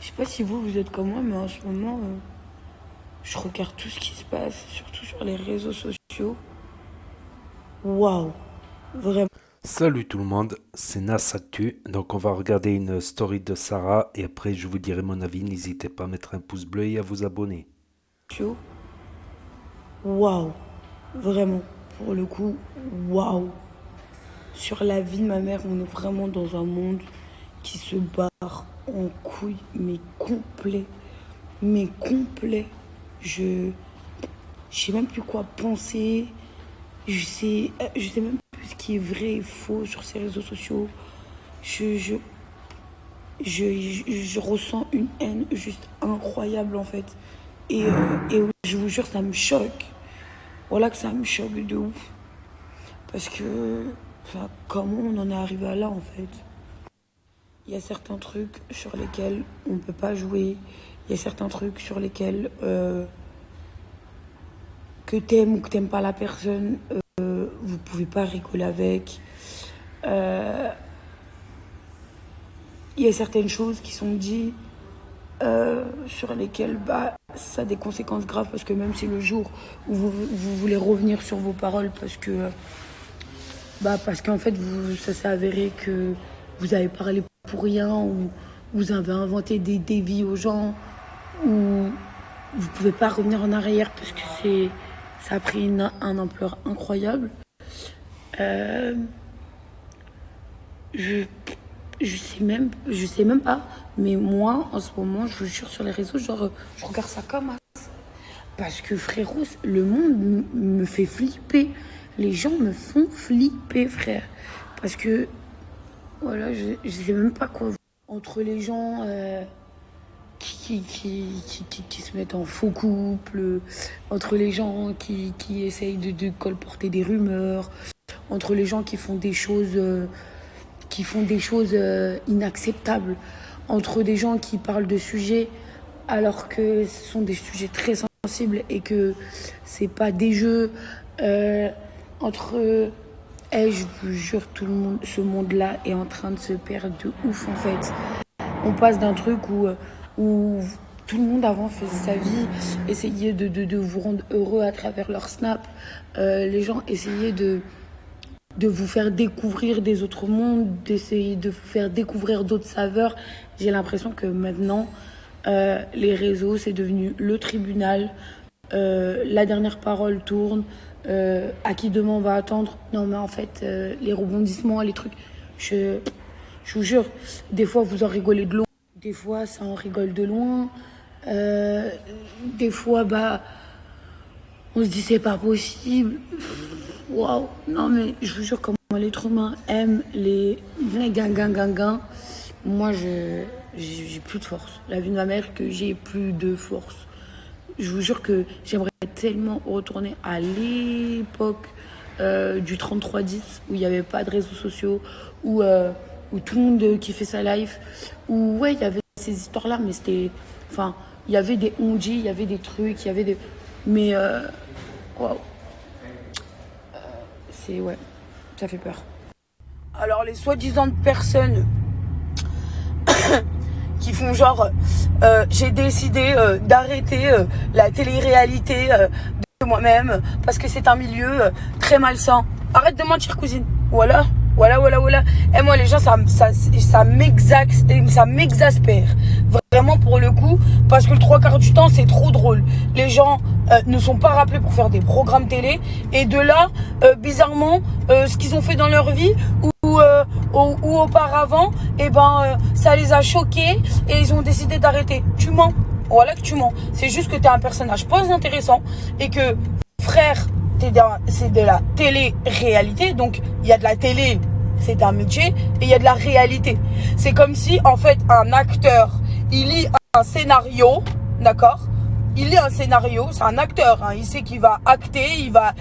Je sais pas si vous êtes comme moi, mais en ce moment, je regarde tout ce qui se passe, surtout sur les réseaux sociaux. Waouh, vraiment. Salut tout le monde, c'est Nas Actu. Donc on va regarder une story de Sarah et après je vous dirai mon avis. N'hésitez pas à mettre un pouce bleu et à vous abonner. Waouh, vraiment. Pour le coup, waouh. Sur la vie de ma mère, on est vraiment dans un monde qui se barre en couille, mais complet. Mais complet. Je, je sais même plus quoi penser. Je sais même plus ce qui est vrai et faux sur ces réseaux sociaux. Je, je, je ressens une haine juste incroyable en fait. Et je vous jure, ça me choque. Voilà que ça me choque de ouf. Parce que, enfin, comment on en est arrivé à là en fait? Il y a certains trucs sur lesquels on ne peut pas jouer. Il y a certains trucs sur lesquels que t'aimes ou que t'aimes pas la personne, vous pouvez pas rigoler avec. Euh, Il y a certaines choses qui sont dites sur lesquelles bah, ça a des conséquences graves parce que même si le jour où vous voulez revenir sur vos paroles parce qu'en fait ça s'est avéré que vous avez parlé pour rien ou vous avez inventé des dévies aux gens ou vous pouvez pas revenir en arrière parce que ça a pris un ampleur incroyable. Euh, je je sais même pas. Mais moi, en ce moment, je vous jure sur les réseaux, genre, je regarde ça comme un. Parce que frérot, le monde me fait flipper. Les gens me font flipper, frère. Parce que, voilà, je sais même pas quoi. Entre les gens qui se mettent en faux couple, entre les gens qui essayent de colporter des rumeurs, entre les gens qui font des choses inacceptables, entre des gens qui parlent de sujets alors que ce sont des sujets très sensibles et que c'est pas des jeux, entre je vous jure, tout le monde, ce monde-là est en train de se perdre de ouf en fait. On passe d'un truc où tout le monde avant faisait sa vie, essayait de vous rendre heureux à travers leur snap. Les gens essayaient de vous faire découvrir des autres mondes, d'essayer de vous faire découvrir d'autres saveurs. J'ai l'impression que maintenant, les réseaux, c'est devenu le tribunal. La dernière parole tourne. À qui demain on va attendre? Non, mais en fait, les rebondissements, les trucs, je vous jure, des fois vous en rigolez de loin, des fois ça en rigole de loin. Des fois, bah, on se dit c'est pas possible. Waouh, non mais je vous jure comment l'être humain aime les gain. Moi, j'ai plus de force. La vie de ma mère que j'ai plus de force. Je vous jure que j'aimerais tellement retourner à l'époque du 3310 où il n'y avait pas de réseaux sociaux, où tout le monde kiffait sa life, où ouais, il y avait ces histoires-là, mais c'était. Enfin, il y avait des on-dit, il y avait des trucs, il y avait des. Mais waouh, ouais, ça fait peur. Alors, les soi-disant personnes qui font genre j'ai décidé d'arrêter la télé-réalité de moi-même parce que c'est un milieu très malsain. Arrête de mentir, cousine. Voilà. Et moi, les gens, ça m'exaspère. Vraiment, pour le coup, parce que le trois quarts du temps, c'est trop drôle. Les gens ne sont pas rappelés pour faire des programmes télé. Et de là, bizarrement, ce qu'ils ont fait dans leur vie ou auparavant, ça les a choqués et ils ont décidé d'arrêter. Tu mens. Voilà que tu mens. C'est juste que tu es un personnage pas intéressant et que, frère, c'est de la télé-réalité. Donc, il y a de la télé, c'est un métier, et il y a de la réalité. C'est comme si, en fait, un acteur, il lit un scénario, d'accord? Il lit un scénario, c'est un acteur, hein, il sait qu'il va acter, il va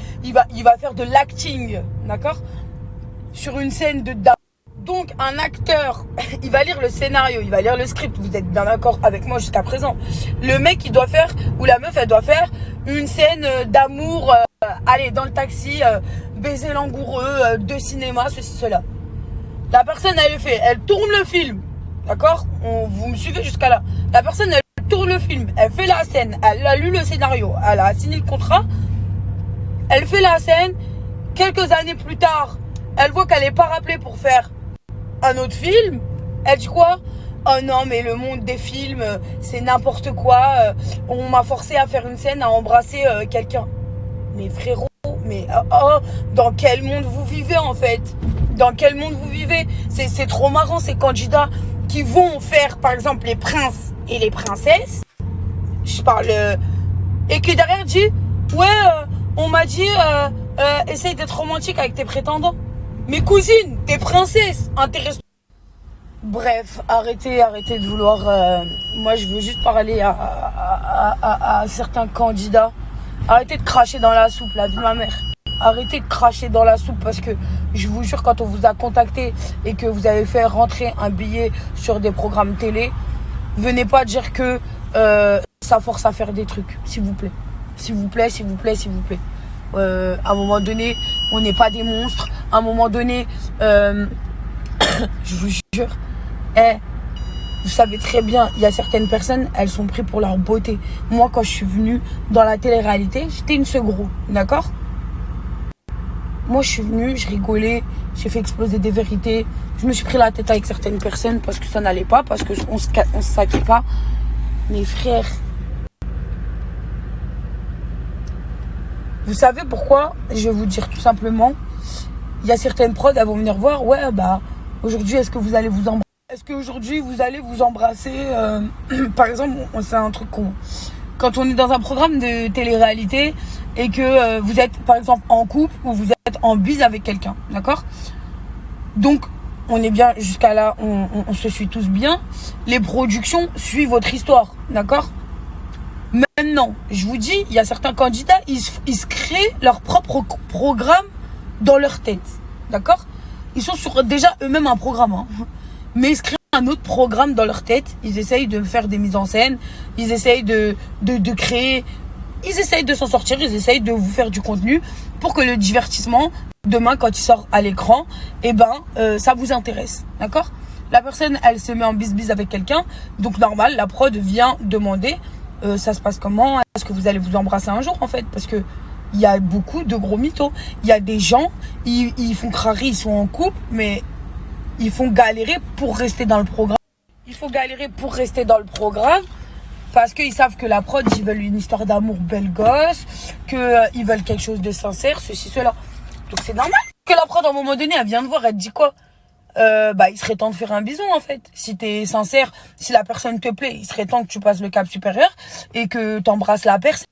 faire de l'acting, d'accord? Sur une scène de dame. Donc, un acteur, il va lire le scénario, il va lire le script. Vous êtes bien d'accord avec moi jusqu'à présent. Le mec, il doit faire, ou la meuf, elle doit faire une scène d'amour, allez, dans le taxi, baiser langoureux, de cinéma, ceci, cela. La personne, elle le fait, elle tourne le film. D'accord? Vous me suivez jusqu'à là. La personne, elle tourne le film, elle fait la scène, elle a lu le scénario, elle a signé le contrat, elle fait la scène. Quelques années plus tard, elle voit qu'elle n'est pas rappelée pour faire un autre film. Elle dit quoi? Oh non, mais le monde des films, c'est n'importe quoi. On m'a forcé à faire une scène, à embrasser quelqu'un. Mais frérot, mais dans quel monde vous vivez en fait? Dans quel monde vous vivez? C'est trop marrant ces candidats qui vont faire par exemple les princes et les princesses. Je parle. Et qui derrière dit ouais, on m'a dit essaye d'être romantique avec tes prétendants. Mes cousines, tes princesses, intéresse. Bref, arrêtez de vouloir. Moi, je veux juste parler à certains candidats. Arrêtez de cracher dans la soupe, la vie de ma mère. Arrêtez de cracher dans la soupe parce que je vous jure, quand on vous a contacté et que vous avez fait rentrer un billet sur des programmes télé, venez pas dire que ça force à faire des trucs, s'il vous plaît. S'il vous plaît, s'il vous plaît, s'il vous plaît. À un moment donné, on n'est pas des monstres. À un moment donné, je vous jure, vous savez très bien, il y a certaines personnes, elles sont prises pour leur beauté. Moi, quand je suis venue dans la télé-réalité, j'étais une segrou, d'accord? Moi, je suis venue, je rigolais, j'ai fait exploser des vérités. Je me suis pris la tête avec certaines personnes parce que ça n'allait pas, parce qu'on se saquait pas. Mes frères, vous savez pourquoi? Je vais vous dire tout simplement. Il y a certaines prods, elles vont venir voir. Ouais, bah, aujourd'hui, est-ce que vous allez vous embrasser? Est-ce qu'aujourd'hui, vous allez vous embrasser par exemple, c'est un truc con. Quand on est dans un programme de télé-réalité et que vous êtes, par exemple, en couple ou vous êtes en bise avec quelqu'un, d'accord? Donc, on est bien jusqu'à là, on se suit tous bien. Les productions suivent votre histoire, d'accord? Maintenant, je vous dis, il y a certains candidats, ils se créent leur propre programme dans leur tête, d'accord? Ils sont sur déjà eux-mêmes un programme, hein, mais ils se créent un autre programme dans leur tête. Ils essayent de faire des mises en scène, ils essayent de créer, ils essayent de s'en sortir, ils essayent de vous faire du contenu pour que le divertissement, demain, quand il sort à l'écran, ça vous intéresse, d'accord? La personne, elle se met en bis-bis avec quelqu'un, donc normal, la prod vient demander ça se passe comment? Est-ce que vous allez vous embrasser un jour en fait? Parce que il y a beaucoup de gros mythos. Il y a des gens, ils font crari, ils sont en couple, mais ils font galérer pour rester dans le programme. Il faut galérer pour rester dans le programme parce qu'ils savent que la prod, ils veulent une histoire d'amour belle gosse, qu'ils veulent quelque chose de sincère, ceci, cela. Donc c'est normal que la prod, à un moment donné, elle vient de voir, elle te dit quoi? Il serait temps de faire un bison en fait. Si t'es sincère, si la personne te plaît, il serait temps que tu passes le cap supérieur et que t'embrasses la personne.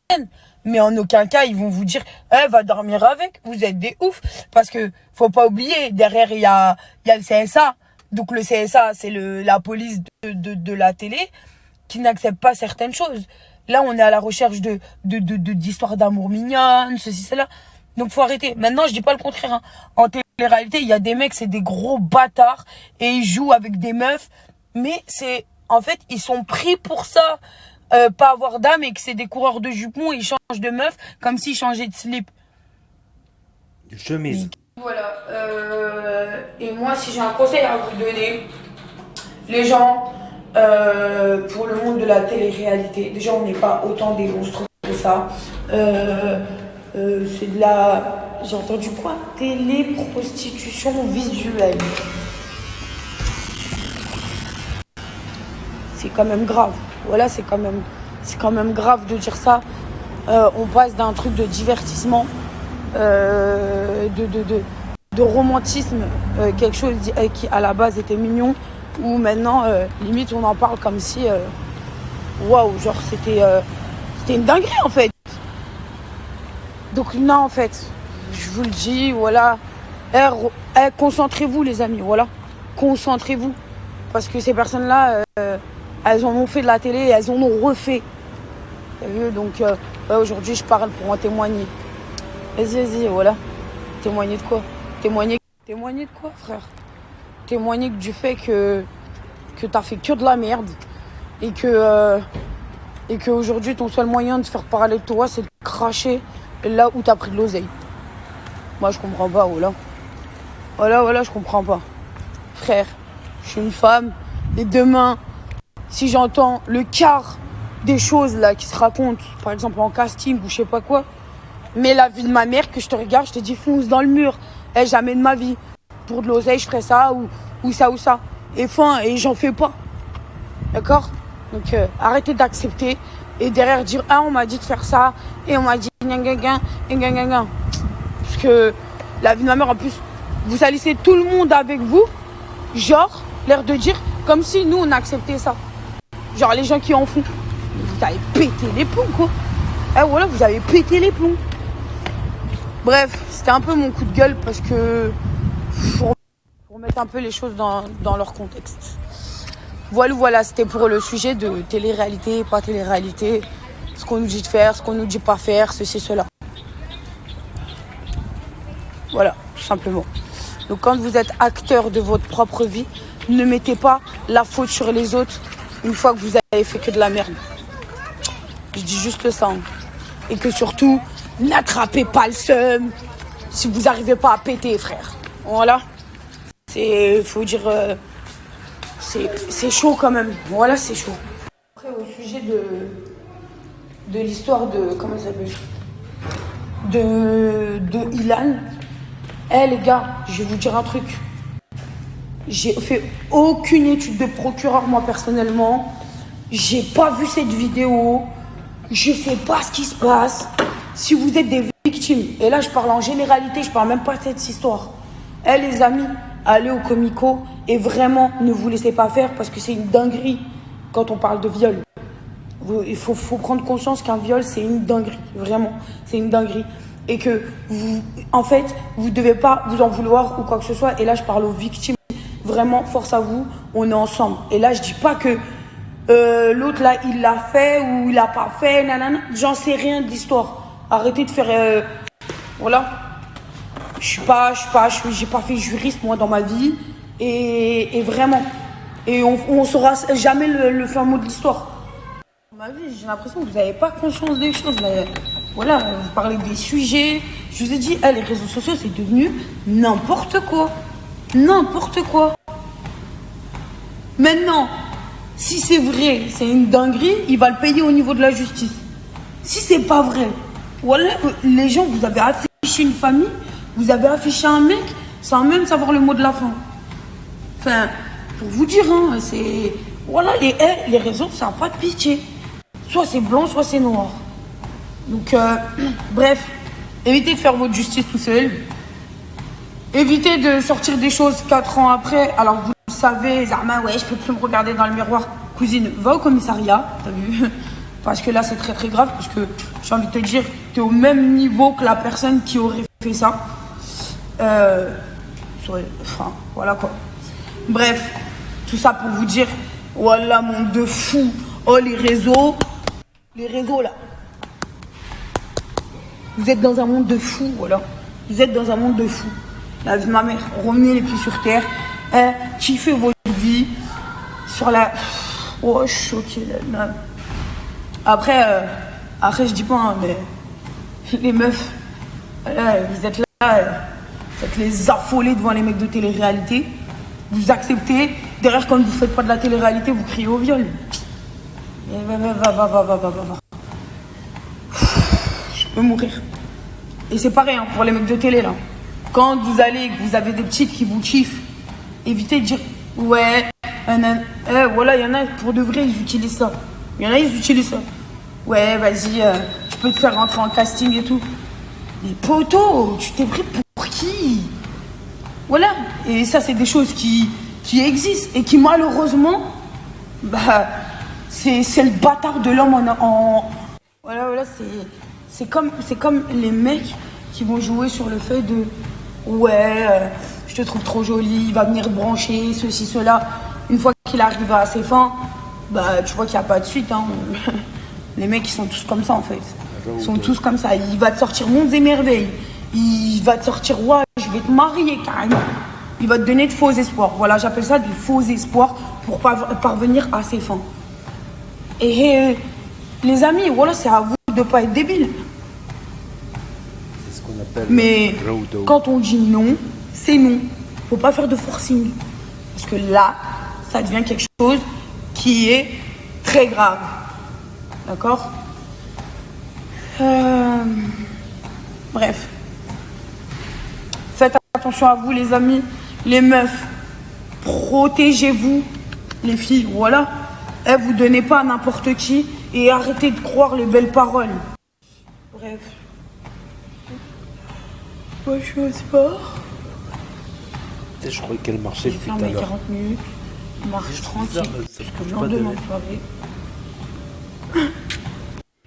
Mais en aucun cas ils vont vous dire va dormir avec, vous êtes des oufs. Parce que faut pas oublier, derrière il y a le CSA. Donc le CSA c'est la police de la télé qui n'accepte pas certaines choses. Là on est à la recherche d'histoires d'amour mignonnes, ceci, cela. Donc faut arrêter. Maintenant je dis pas le contraire, hein. En télé-réalité, il y a des mecs, c'est des gros bâtards et ils jouent avec des meufs. Mais c'est, en fait, ils sont pris pour ça. Pas avoir d'âme et que c'est des coureurs de jupons, ils changent de meuf comme s'ils changeaient de slip. Chemise. Voilà. Et moi, si j'ai un conseil à vous donner, les gens, pour le monde de la télé-réalité, déjà on n'est pas autant des monstres que ça. C'est de la... J'ai entendu quoi? Téléprostitution visuelle. C'est quand même grave. Voilà, c'est quand même grave de dire ça. On passe d'un truc de divertissement, de romantisme, quelque chose qui à la base était mignon, où maintenant, limite, on en parle comme si... Waouh, genre c'était une dinguerie en fait. Donc non, en fait, je vous le dis, voilà. Concentrez-vous les amis, voilà. Concentrez-vous. Parce que ces personnes-là, elles en ont fait de la télé et elles en ont refait. Donc aujourd'hui, je parle pour en témoigner. Vas-y, voilà. Témoigner de quoi? Témoigner de quoi, frère? Témoigner du fait que t'as fait que de la merde. Et que aujourd'hui, ton seul moyen de faire parler de toi, c'est de cracher là où t'as pris de l'oseille. Moi, je comprends pas, voilà. Voilà, je comprends pas. Frère, je suis une femme, Et demain, si j'entends le quart des choses là qui se racontent, par exemple en casting ou je sais pas quoi, mais la vie de ma mère, que je te regarde, je te dis fonce dans le mur. Jamais de ma vie. Pour de l'oseille, je ferais ça ou ça ou ça. Et j'en fais pas. D'accord? Donc arrêtez d'accepter et derrière dire ah on m'a dit de faire ça et on m'a dit parce que la vie de ma mère en plus vous allez laisser tout le monde avec vous, genre l'air de dire comme si nous on acceptait ça, genre les gens qui en font, vous avez pété les plombs quoi. Voilà, vous avez pété les plombs. Bref, c'était un peu mon coup de gueule parce que pour remettre un peu les choses dans leur contexte. Voilà, c'était pour le sujet de télé-réalité, pas télé-réalité, ce qu'on nous dit de faire, ce qu'on nous dit pas faire, ceci, cela. Voilà, tout simplement. Donc quand vous êtes acteur de votre propre vie, ne mettez pas la faute sur les autres une fois que vous avez fait que de la merde. Je dis juste ça. Et que surtout, n'attrapez pas le seum si vous n'arrivez pas à péter, frère. Voilà. Faut dire... c'est chaud quand même. Voilà, c'est chaud. Après, au sujet de l'histoire de... Comment ça s'appelle ? De Ilan. Les gars, je vais vous dire un truc. J'ai fait aucune étude de procureur, moi, personnellement. J'ai pas vu cette vidéo. Je sais pas ce qui se passe. Si vous êtes des victimes, et là, je parle en généralité, je parle même pas de cette histoire. Les amis, allez au Comico et vraiment, ne vous laissez pas faire parce que c'est une dinguerie quand on parle de viol. Il faut prendre conscience qu'un viol, c'est une dinguerie. Vraiment, c'est une dinguerie. Et que, en fait, vous ne devez pas vous en vouloir ou quoi que ce soit. Et là, je parle aux victimes. Vraiment, force à vous, on est ensemble. Et là, je dis pas que l'autre, là, il l'a fait ou il l'a pas fait. Nanana. J'en sais rien de l'histoire. Arrêtez de faire... voilà. J'ai pas fait juriste, moi, dans ma vie. Et vraiment. Et on saura jamais le fin mot de l'histoire. Dans ma vie, j'ai l'impression que vous n'avez pas conscience des choses. Là. Voilà, vous parlez des sujets. Je vous ai dit, les réseaux sociaux, c'est devenu n'importe quoi. N'importe quoi. Maintenant, si c'est vrai, c'est une dinguerie, il va le payer au niveau de la justice. Si c'est pas vrai, voilà, les gens, vous avez affiché une famille, vous avez affiché un mec sans même savoir le mot de la fin. Enfin, pour vous dire, hein, c'est... Voilà, les réseaux, ça n'a pas de pitié. Soit c'est blanc, soit c'est noir. Donc, bref, évitez de faire votre justice tout seul. Évitez de sortir des choses 4 ans après, alors que vous le savez, Zarma, ouais, je peux plus me regarder dans le miroir. Cousine, va au commissariat, t'as vu? Parce que là, c'est très très grave, parce que j'ai envie de te dire, t'es au même niveau que la personne qui aurait fait ça. Enfin, voilà quoi. Bref, tout ça pour vous dire, voilà, monde de fou. Oh, les réseaux là. Vous êtes dans un monde de fou, voilà. Vous êtes dans un monde de fou. La vie de ma mère, revenez les pieds sur terre. Kiffez votre vie. Sur la... Oh, je suis choquée là. Après, je dis pas, hein, mais les meufs, vous êtes là, vous êtes les affolés devant les mecs de télé-réalité. Vous acceptez. Derrière, quand vous faites pas de la télé-réalité, vous criez au viol. Va. Je peux mourir. Et c'est pareil hein, pour les mecs de télé là. Quand vous allez, que vous avez des petites qui vous kiffent, évitez de dire ouais, voilà, il y en a pour de vrai, ils utilisent ça. Ils utilisent ça. Ouais, vas-y, je peux te faire rentrer en casting et tout. Mais poto, tu t'es pris pour qui? Voilà. Et ça, c'est des choses qui existent et qui malheureusement, bah, c'est le bâtard de l'homme Voilà, c'est comme les mecs qui vont jouer sur le fait de ouais, je te trouve trop jolie, il va venir te brancher, ceci, cela. Une fois qu'il arrive à ses fins, bah tu vois qu'il n'y a pas de suite. Hein. Les mecs, ils sont tous comme ça en fait. Ils sont tous comme ça. Il va te sortir mondes et merveilles. Il va te sortir ouais, je vais te marier carrément. Il va te donner de faux espoirs. Voilà, j'appelle ça des faux espoirs pour parvenir à ses fins. Et les amis, voilà, c'est à vous de ne pas être débile. C'est ce qu'on appelle mais quand on dit non, c'est non. Faut pas faire de forcing. Parce que là, ça devient quelque chose qui est très grave. D'accord? Bref. Faites attention à vous, les amis, les meufs. Protégez-vous, les filles, voilà. Vous donnez pas à n'importe qui et arrêtez de croire les belles paroles. Bref. Moi, je suis au sport. Je croyais qu'elle marchait J'ai depuis fait tout à mes l'heure. 40 minutes. Je marche tranquille. Ça Jusqu'au bouge pas de lendemain de soirée.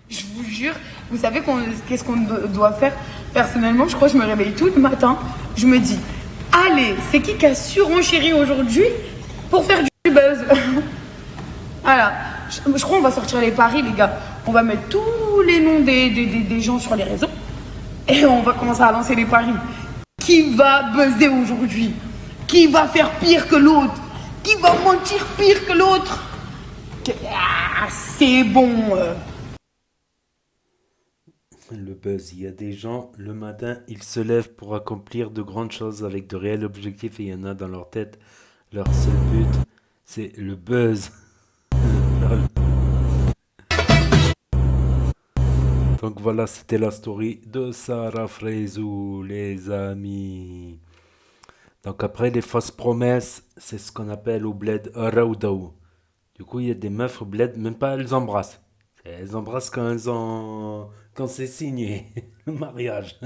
Je vous jure, vous savez qu'est-ce qu'on doit faire? Personnellement, je crois que je me réveille tout le matin. Je me dis, allez, c'est qui a surenchéri aujourd'hui pour faire du buzz? Voilà. Je crois qu'on va sortir les paris, les gars. On va mettre tous les noms des gens sur les réseaux. Et on va commencer à lancer les paris. Qui va buzzer aujourd'hui? Qui va faire pire que l'autre? Qui va mentir pire que l'autre? Ah, c'est bon. Le buzz, il y a des gens, le matin, ils se lèvent pour accomplir de grandes choses avec de réels objectifs et il y en a dans leur tête, leur seul but, c'est le buzz. Lol. Donc voilà, c'était la story de Sarah Fraisou, les amis. Donc après, les fausses promesses, c'est ce qu'on appelle au bled raoudaou. Du coup, il y a des meufs au bled, même pas elles embrassent. Elles embrassent quand c'est signé, le mariage.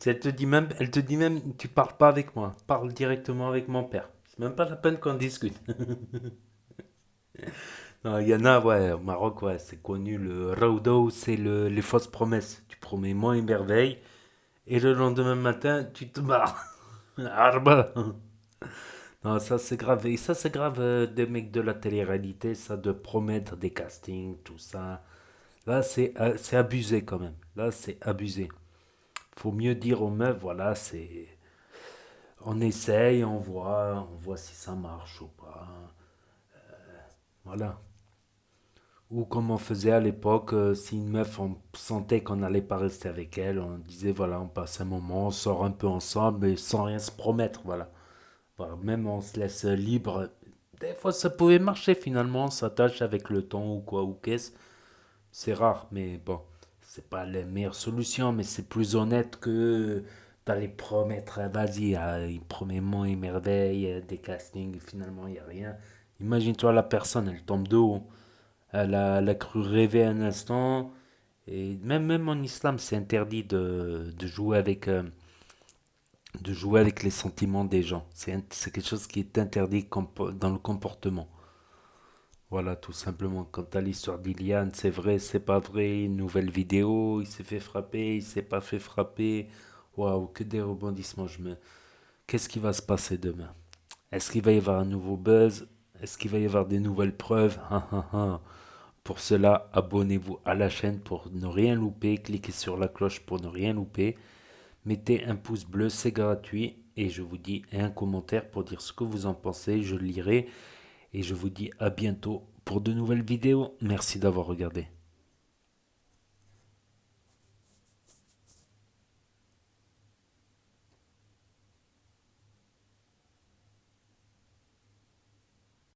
Elle te dit même, tu parles pas avec moi, parle directement avec mon père. C'est même pas la peine qu'on discute. Non, il y en a, ouais, au Maroc, ouais, c'est connu, le raoudo, c'est les fausses promesses. Tu promets moins et merveille, et le lendemain matin, tu te barres. Arba. Non, ça c'est grave. Et ça c'est grave des mecs de la télé-réalité, ça de promettre des castings, tout ça. Là c'est abusé quand même. Là c'est abusé. Faut mieux dire aux meufs, voilà, c'est... On essaye, on voit si ça marche ou pas. Voilà. Ou comme on faisait à l'époque, si une meuf, on sentait qu'on n'allait pas rester avec elle, on disait, voilà, on passe un moment, on sort un peu ensemble, mais sans rien se promettre, voilà. Voilà, même on se laisse libre. Des fois, ça pouvait marcher finalement, on s'attache avec le temps ou quoi, ou qu'est-ce. C'est rare, mais bon, c'est pas la meilleure solution, mais c'est plus honnête que d'aller promettre, vas-y, il promet monts et merveilles, des castings, finalement, il n'y a rien. Imagine-toi la personne, elle tombe de haut. Elle a cru rêver un instant. Et même en islam, c'est interdit de jouer avec les sentiments des gens. C'est quelque chose qui est interdit dans le comportement. Voilà, tout simplement. Quant à l'histoire d'Iliane, c'est vrai, c'est pas vrai. Une nouvelle vidéo, il s'est fait frapper, il s'est pas fait frapper. Waouh, que des rebondissements. Qu'est-ce qui va se passer demain? Est-ce qu'il va y avoir un nouveau buzz? Est-ce qu'il va y avoir des nouvelles preuves? Pour cela, abonnez-vous à la chaîne pour ne rien louper. Cliquez sur la cloche pour ne rien louper. Mettez un pouce bleu, c'est gratuit. Et je vous dis, et un commentaire pour dire ce que vous en pensez. Je lirai. Et je vous dis à bientôt pour de nouvelles vidéos. Merci d'avoir regardé.